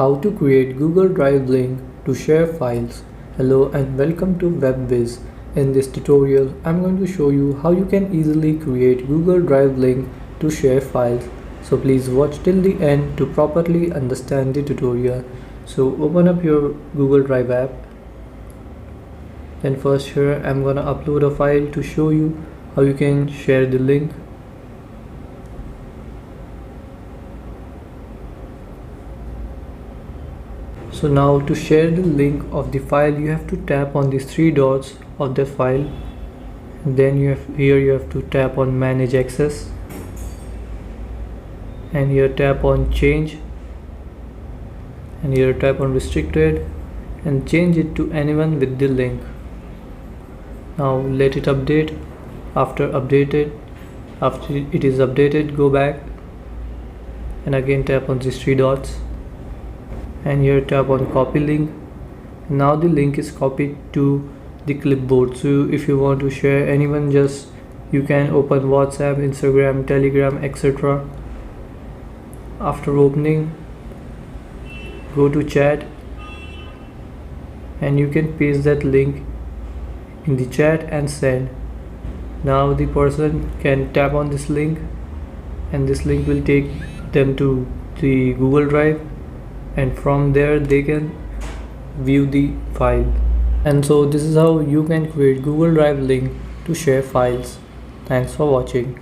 How to create Google Drive link to share files. Hello and welcome to Whizz. In this tutorial, I'm going to show you how you can easily create Google Drive link to share files. So please watch till the end to properly understand the tutorial. So open up your Google Drive app. Then first here I'm gonna upload a file to show you how you can share the link. So now to share the link of the file, you have to tap on these three dots of the file. Then you have to tap on manage access, and here tap on change, and here tap on restricted and change it to anyone with the link. Now let it update. After it is updated, go back and again tap on these three dots, and here tap on copy link. Now the link is copied to the clipboard. So if you want to share anyone, just you can open WhatsApp, Instagram, Telegram, etc. After opening, go to chat and you can paste that link in the chat and send. Now the person can tap on this link and this link will take them to the Google Drive, and from there they can view the file. And so this is how you can create Google Drive link to share files. Thanks for watching.